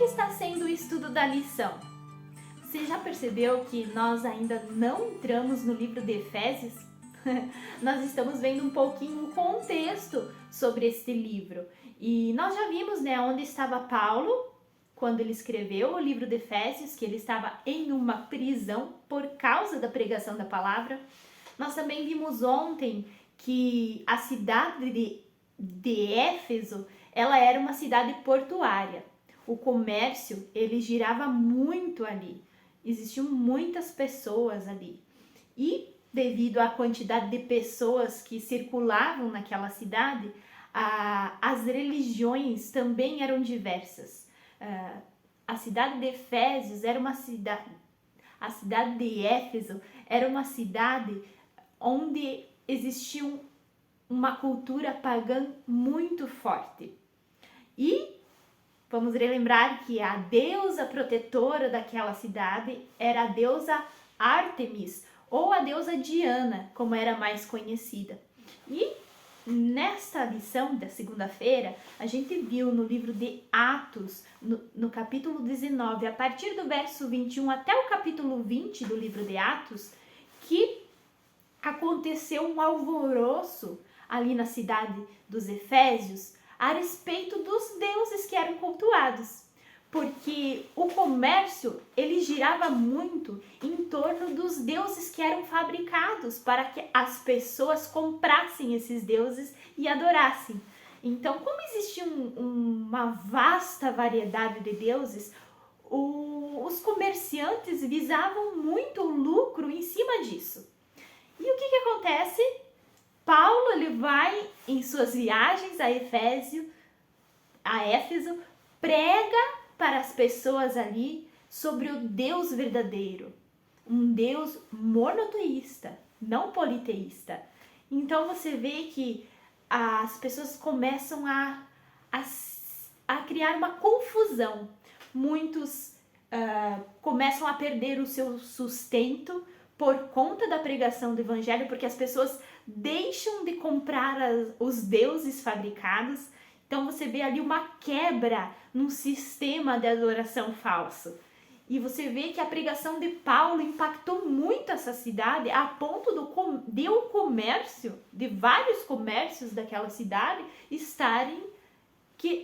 que está sendo o estudo da lição? Você já percebeu que nós ainda não entramos no livro de Efésios? Nós estamos vendo um pouquinho o contexto sobre este livro. E nós já vimos, onde estava Paulo quando ele escreveu o livro de Efésios, que ele estava em uma prisão por causa da pregação da palavra. Nós também vimos ontem que a cidade de Éfeso, ela era uma cidade portuária. O comércio, ele girava muito ali. Existiam muitas pessoas ali. E devido à quantidade de pessoas que circulavam naquela cidade, as religiões também eram diversas. A cidade de Efésios era uma cidade... A cidade de Éfeso era uma cidade onde existia uma cultura pagã muito forte. E vamos relembrar que a deusa protetora daquela cidade era a deusa Ártemis, ou a deusa Diana, como era mais conhecida. E nesta lição da segunda-feira, a gente viu no livro de Atos, no capítulo 19, a partir do verso 21 até o capítulo 20 do livro de Atos, que aconteceu um alvoroço ali na cidade dos Efésios a respeito dos deuses que eram cultuados, porque o comércio ele girava muito em torno dos deuses que eram fabricados para que as pessoas comprassem esses deuses e adorassem. Então, como existia uma vasta variedade de deuses, os comerciantes visavam muito o lucro em cima disso. E o que acontece? Paulo ele vai em suas viagens a Éfeso, prega para as pessoas ali sobre o Deus verdadeiro, um Deus monoteísta, não politeísta. Então você vê que as pessoas começam a criar uma confusão. Muitos começam a perder o seu sustento por conta da pregação do evangelho, porque as pessoas deixam de comprar os deuses fabricados. Então você vê ali uma quebra num sistema de adoração falso. E você vê que a pregação de Paulo impactou muito essa cidade, a ponto de o comércio, de vários comércios daquela cidade, estarem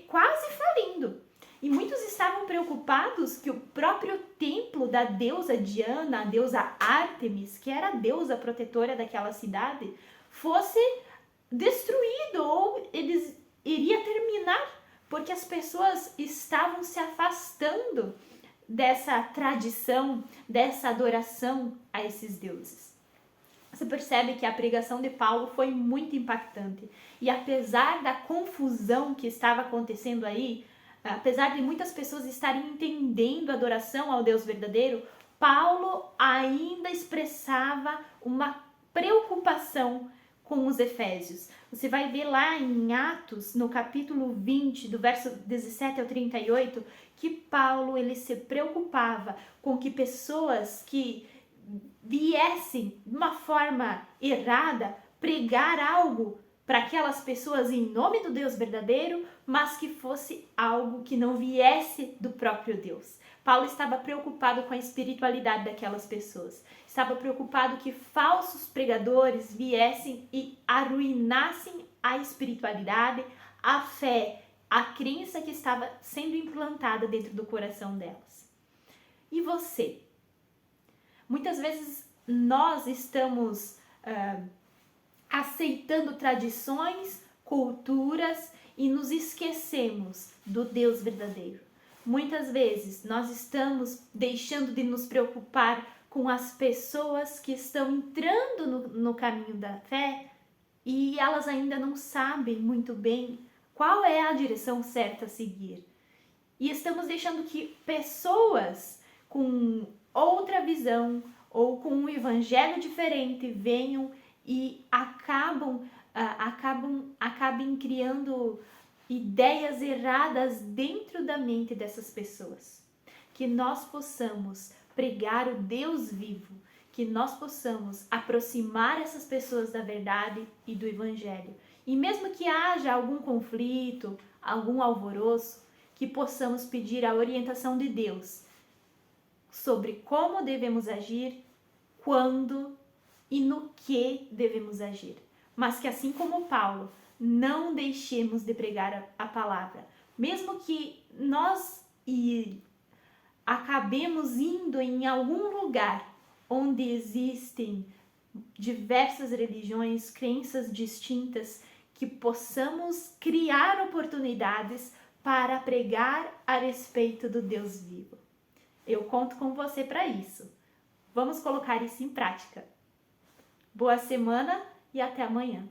quase falindo. E muitos estavam preocupados que o próprio templo da deusa Diana, a deusa Ártemis, que era a deusa protetora daquela cidade, fosse destruído ou eles iria terminar, porque as pessoas estavam se afastando dessa tradição, dessa adoração a esses deuses. Você percebe que a pregação de Paulo foi muito impactante. E apesar da confusão que estava acontecendo aí, apesar de muitas pessoas estarem entendendo a adoração ao Deus verdadeiro, Paulo ainda expressava uma preocupação com os efésios. Você vai ver lá em Atos, no capítulo 20, do verso 17 ao 38, que Paulo ele se preocupava com que pessoas que viessem de uma forma errada pregar algo para aquelas pessoas em nome do Deus verdadeiro, mas que fosse algo que não viesse do próprio Deus. Paulo estava preocupado com a espiritualidade daquelas pessoas. Estava preocupado que falsos pregadores viessem e arruinassem a espiritualidade, a fé, a crença que estava sendo implantada dentro do coração delas. E você? Muitas vezes nós estamos aceitando tradições, culturas e nos esquecemos do Deus verdadeiro. Muitas vezes nós estamos deixando de nos preocupar com as pessoas que estão entrando no caminho da fé e elas ainda não sabem muito bem qual é a direção certa a seguir. E estamos deixando que pessoas com outra visão ou com um evangelho diferente venham e acabem criando ideias erradas dentro da mente dessas pessoas. Que nós possamos pregar o Deus vivo, que nós possamos aproximar essas pessoas da verdade e do evangelho. E mesmo que haja algum conflito, algum alvoroço, que possamos pedir a orientação de Deus sobre como devemos agir, quando e no que devemos agir. Mas que assim como Paulo, não deixemos de pregar a palavra. Mesmo que nós acabemos indo em algum lugar onde existem diversas religiões, crenças distintas, que possamos criar oportunidades para pregar a respeito do Deus vivo. Eu conto com você para isso. Vamos colocar isso em prática. Boa semana e até amanhã.